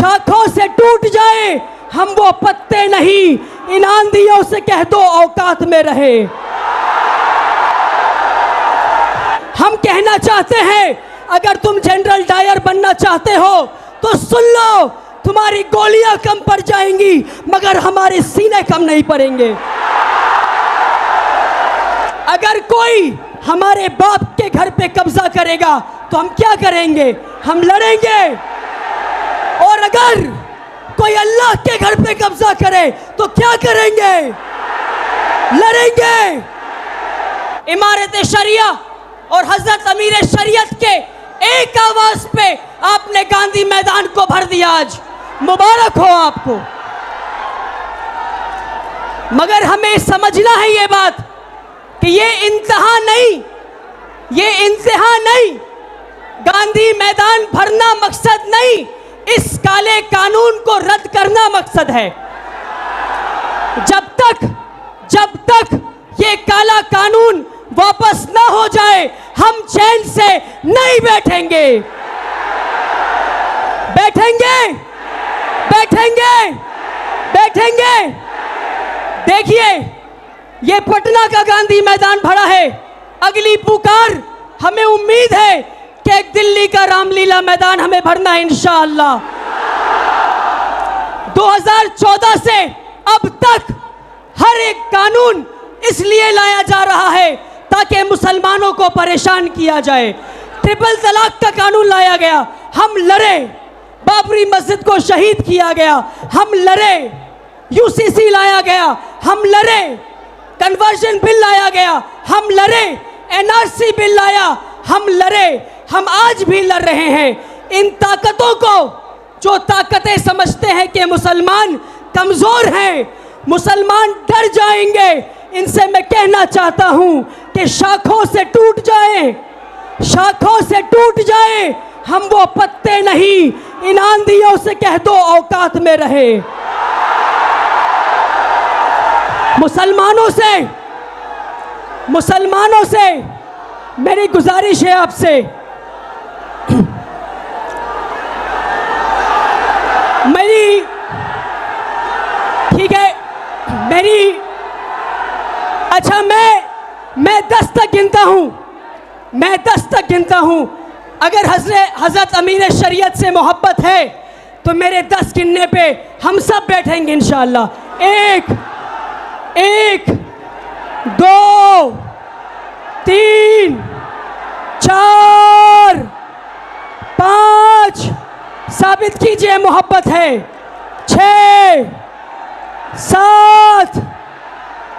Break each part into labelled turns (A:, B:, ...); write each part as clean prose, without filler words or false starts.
A: शाखों से टूट जाए हम वो पत्ते नहीं, इन आंधियों से कह दो औकात में रहे। हम कहना चाहते हैं, अगर तुम जनरल डायर बनना चाहते हो तो सुन लो, तुम्हारी गोलियां कम पड़ जाएंगी मगर हमारे सीने कम नहीं पड़ेंगे। अगर कोई हमारे बाप के घर पे कब्जा करेगा तो हम क्या करेंगे? हम लड़ेंगे। और अगर कोई अल्लाह के घर पे कब्जा करे तो क्या करेंगे? लड़ेंगे। इमारत शरिया और हजरत अमीर शरीयत के एक आवाज पे आपने गांधी मैदान को भर दिया। आज मुबारक हो आपको। मगर हमें समझना है ये बात कि ये इंतहा नहीं, गांधी मैदान भरना मकसद नहीं, इस काले कानून को रद्द करना मकसद है। जब तक ये काला कानून वापस ना हो जाए हम चैन से नहीं बैठेंगे। देखिए, ये पटना का गांधी मैदान भरा है। अगली पुकार हमें उम्मीद है कि एक दिल्ली का रामलीला मैदान हमें भरना है इंशाअल्लाह। 2014 से अब तक हर एक कानून इसलिए लाया जा रहा है ताकि मुसलमानों को परेशान किया जाए। ट्रिपल तलाक का कानून लाया गया, हम लड़े। बाबरी मस्जिद को शहीद किया गया, हम लड़े। यूसीसी लाया गया, हम लड़े। कन्वर्जन बिल लाया गया, हम लड़े। एनआरसी बिल लाया, हम लड़े। हम आज भी लड़ रहे हैं। इन ताकतों को, जो ताकतें समझते हैं कि मुसलमान कमजोर हैं, मुसलमान डर जाएंगे, इनसे मैं कहना चाहता हूं कि शाखों से टूट जाए हम वो पत्ते नहीं, इन आंधियों से कह दो औकात में रहे। मुसलमानों से मेरी गुजारिश है आपसे, अच्छा मैं 10 तक गिनता हूं। अगर हजरत अमीर शरीयत से मोहब्बत है तो मेरे 10 गिनने पे हम सब बैठेंगे इंशाअल्लाह। 1 2 3 4 5 साबित कीजिए मोहब्बत है। 6 7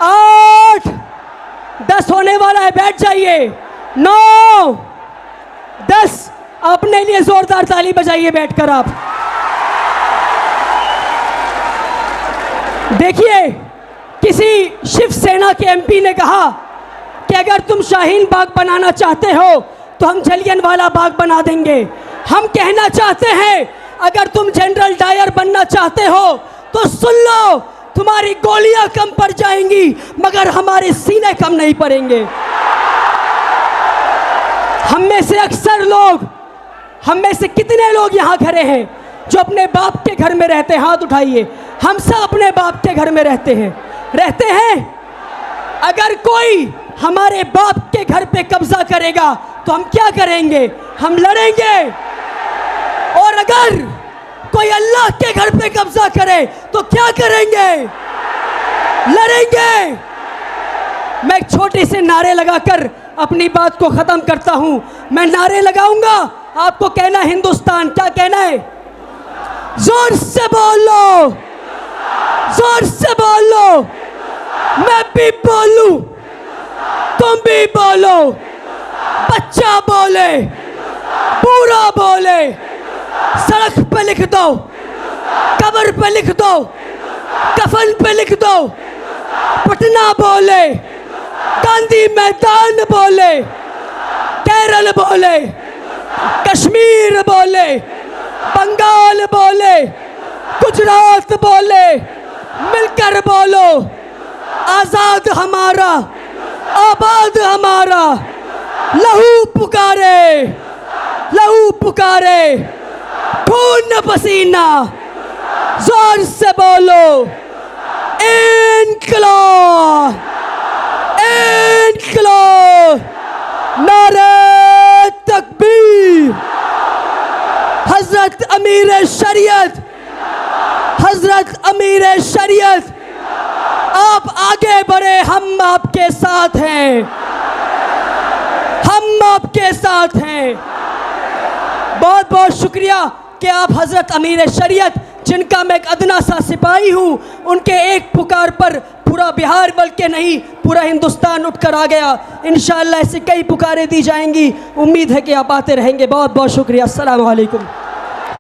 A: 8 10 होने वाला है, बैठ जाइए। 9 10 अपने लिए जोरदार ताली बजाइए बैठकर आप। देखिए, किसी शिवसेना के एमपी ने कहा कि अगर तुम शाहीन बाग बनाना चाहते हो तो हम जलियनवाला बाग बना देंगे। हम कहना चाहते हैं, अगर तुम जनरल डायर बनना चाहते हो तो सुन लो, तुम्हारी गोलियां कम पड़ जाएंगी मगर हमारे सीने कम नहीं पड़ेंगे। हम में से कितने लोग यहाँ खड़े हैं जो अपने बाप के घर में रहते हैं? हाथ उठाइए। हम सब अपने बाप के घर में रहते हैं। अगर कोई हमारे बाप के घर पे कब्जा करेगा तो हम क्या करेंगे? हम लड़ेंगे। और अगर कोई अल्लाह के घर पे कब्जा करे तो क्या करेंगे? लड़ेंगे। मैं एक छोटे से नारे लगाकर अपनी बात को खत्म करता हूं। मैं नारे लगाऊंगा, आपको कहना हिंदुस्तान। क्या कहना है? जोर से बोलो, जोर से बोलो। मैं भी बोलूं, तुम भी बोलो। बच्चा बोले, बूढ़ा बोले, सड़क पे लिख दो, कब्र पे लिख दो, कफन पे लिख दो। पटना बोले, गांधी मैदान बोले, केरल बोले, कश्मीर बोले, बंगाल बोले, गुजरात बोले, मिलकर बोलो। आजाद हमारा, आबाद हमारा। लहू पुकारे, लहू पुकारे। खून पसीना, जोर से बोलो इन्कलाब, इन्कलाब, नारे तकबीर। हजरत अमीर शरीयत, हजरत अमीर शरीयत, आप आगे बढ़े, हम आपके साथ हैं, हम आपके साथ हैं। बहुत बहुत शुक्रिया कि आप हजरत अमीर शरीयत, जिनका मैं एक अदना सा सिपाही हूँ, उनके एक पुकार पर पूरा बिहार बल्कि नहीं पूरा हिंदुस्तान उठकर आ गया। इंशाअल्लाह ऐसी कई पुकारें दी जाएंगी, उम्मीद है कि आप आते रहेंगे। बहुत बहुत शुक्रिया। अस्सलाम वालेकुम।